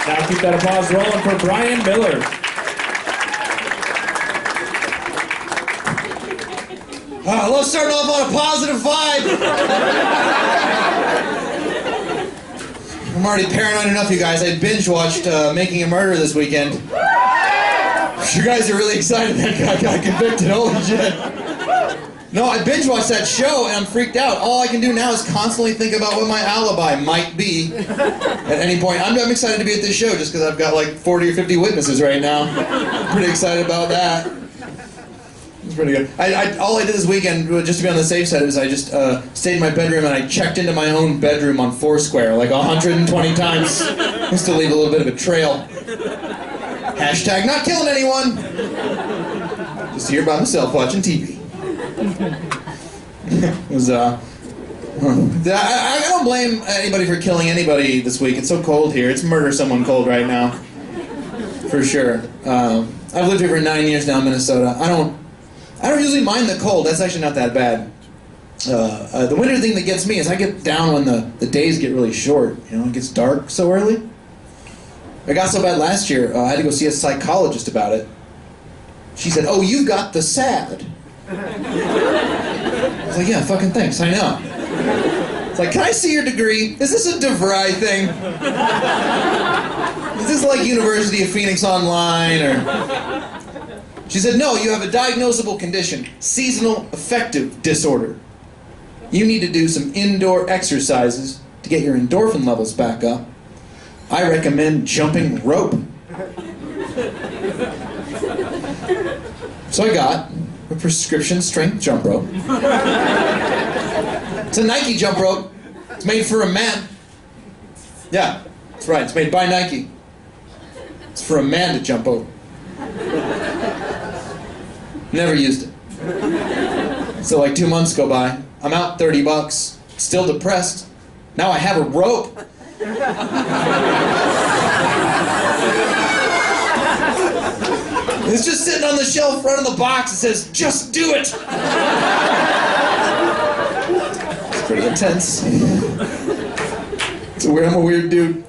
Now keep that applause rolling for Bryan Miller. I love starting off on a positive vibe. I'm already paranoid enough, you guys. I binge-watched Making a Murderer this weekend. You guys are really excited that guy got convicted. Holy shit. No, I binge-watched that show and I'm freaked out. All I can do now is constantly think about what my alibi might be at any point. I'm excited to be at this show just because I've got like 40 or 50 witnesses right now. I'm pretty excited about that. It's pretty good. All I did this weekend, just to be on the safe side, is I just stayed in my bedroom and I checked into my own bedroom on Foursquare like 120 times just to leave a little bit of a trail. Hashtag not killing anyone. Just here by myself watching TV. It was, I don't blame anybody for killing anybody this week. It's so cold here. It's murder someone cold right now. For sure. I've lived here for 9 years now in Minnesota. I don't usually mind the cold. That's actually not that bad. The winter thing that gets me is I get down when the days get really short. You know, it gets dark so early. I got so bad last year, I had to go see a psychologist about it. She said, "Oh, you got the sad." I was like, "Yeah, fucking thanks, I know." It's like, "Can I see your degree? Is this a DeVry thing? Is this like University of Phoenix Online, or..." She said, "No, you have a diagnosable condition, seasonal affective disorder. You need to do some indoor exercises to get your endorphin levels back up. I recommend jumping rope." So I got a prescription strength jump rope. It's a Nike jump rope. It's made for a man. Yeah, that's right, it's made by Nike. It's for a man to jump over. Never used it. So like 2 months go by. I'm out $30. Still depressed. Now I have a rope. It's just sitting on the shelf front of the box. It says, "Just do it." It's pretty intense. I'm a weird dude.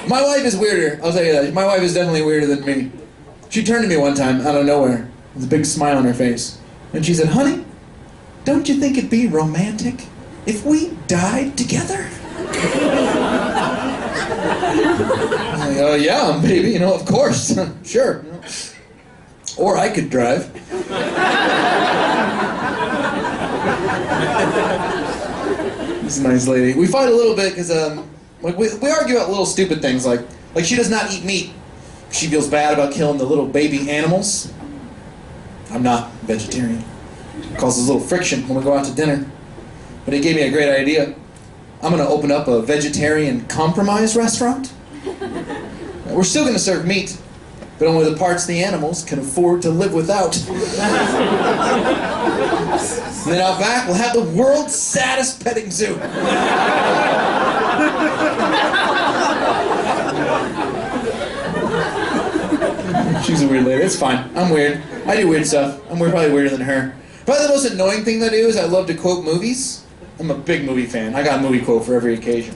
My wife is weirder. I'll tell you that. My wife is definitely weirder than me. She turned to me one time out of nowhere with a big smile on her face. And she said, "Honey, don't you think it'd be romantic if we died together?" I'm like, "Oh yeah, baby, you know, of course, sure. Or I could drive." This is a nice lady. We fight a little bit because like we argue about little stupid things like she does not eat meat. She feels bad about killing the little baby animals. I'm not vegetarian. It causes a little friction when we go out to dinner. But it gave me a great idea. I'm going to open up a vegetarian compromise restaurant. We're still going to serve meat, but only the parts the animals can afford to live without. And then out back, we'll have the world's saddest petting zoo. She's a weird lady. It's fine. I'm weird. I do weird stuff. I'm probably weirder than her. Probably the most annoying thing that I do is I love to quote movies. I'm a big movie fan. I got a movie quote for every occasion.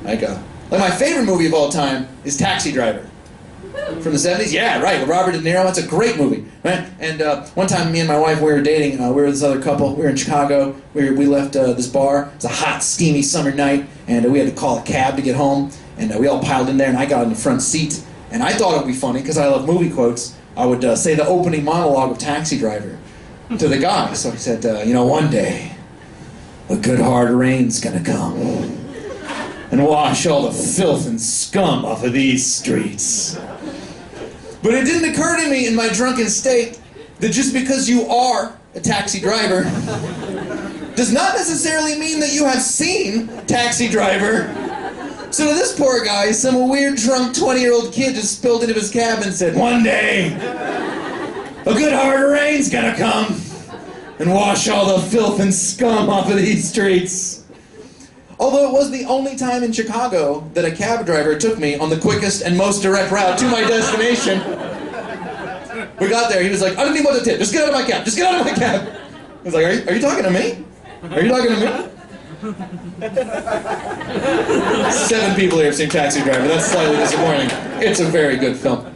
Like my favorite movie of all time is Taxi Driver. From the 70s? Yeah, right, with Robert De Niro. That's a great movie, right? And one time, me and my wife, we were dating. We were with this other couple. We were in Chicago. We left this bar. It was a hot, steamy summer night, and we had to call a cab to get home. And we all piled in there, and I got in the front seat. And I thought it would be funny, because I love movie quotes. I would say the opening monologue of Taxi Driver to the guy. So he said, "You know, one day, a good hard rain's gonna come and wash all the filth and scum off of these streets. But it didn't occur to me in my drunken state that just because you are a taxi driver does not necessarily mean that you have seen Taxi Driver." So to this poor guy, some weird drunk 20-year-old kid just spilled into his cab and said, "One day, a good hard rain's gonna come and wash all the filth and scum off of these streets." Although it was the only time in Chicago that a cab driver took me on the quickest and most direct route to my destination. We got there, he was like, "I don't need more than a tip, just get out of my cab, just get out of my cab." I was like, are you talking to me? Are you talking to me? 7 people here have seen Taxi Driver. That's slightly disappointing. It's a very good film.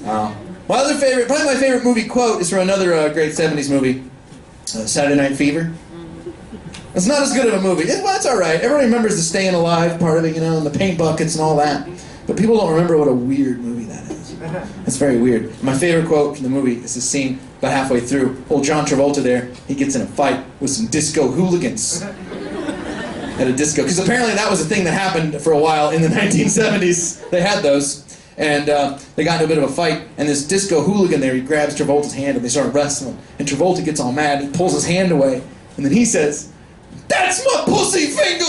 My other favorite, probably my favorite movie quote is from another great 70s movie, Saturday Night Fever. It's not as good of a movie. Well, it's alright. Everybody remembers the staying alive part of it, you know, and the paint buckets and all that. But people don't remember what a weird movie that is. It's very weird. My favorite quote from the movie is the scene about halfway through. Old John Travolta there, he gets in a fight with some disco hooligans at a disco. Because apparently that was a thing that happened for a while in the 1970s. They had those. And they got into a bit of a fight, and this disco hooligan there, he grabs Travolta's hand and they start wrestling. And Travolta gets all mad, he pulls his hand away, and then he says, "That's my pussy finger!"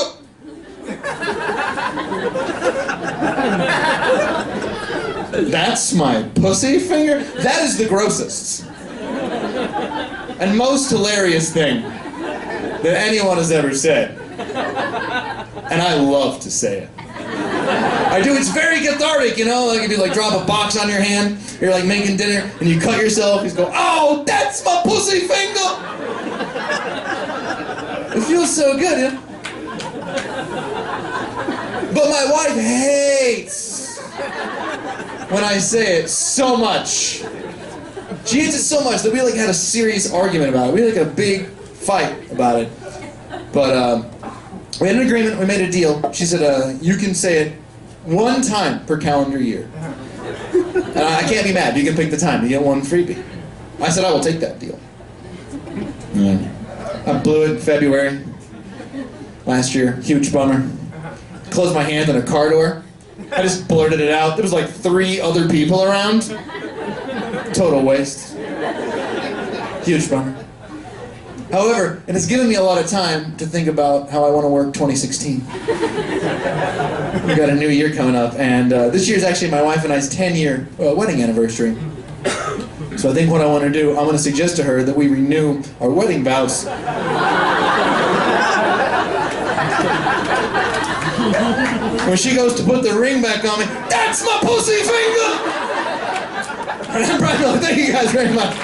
That's my pussy finger? That is the grossest and most hilarious thing that anyone has ever said. And I love to say it. I do, it's very cathartic, you know, like if you like drop a box on your hand, you're like making dinner, and you cut yourself, you just go, "Oh, that's my pussy finger!" It feels so good, yeah? But my wife hates when I say it so much. She hates it so much that we like had a serious argument about it. We had like a big fight about it. But we had an agreement, we made a deal. She said, you can say it 1 time per calendar year. And I can't be mad, you can pick the time, you get 1 freebie. I said, I will take that deal. I blew it in February last year, huge bummer. Closed my hand on a car door. I just blurted it out. There was like 3 other people around. Total waste. Huge bummer. However, it has given me a lot of time to think about how I want to work 2016. We've got a new year coming up, and this year is actually my wife and I's 10-year wedding anniversary. So I think what I want to do, I want to suggest to her that we renew our wedding vows. When she goes to put the ring back on me, "That's my pussy finger!" And I'm Brian Miller. Thank you guys very much.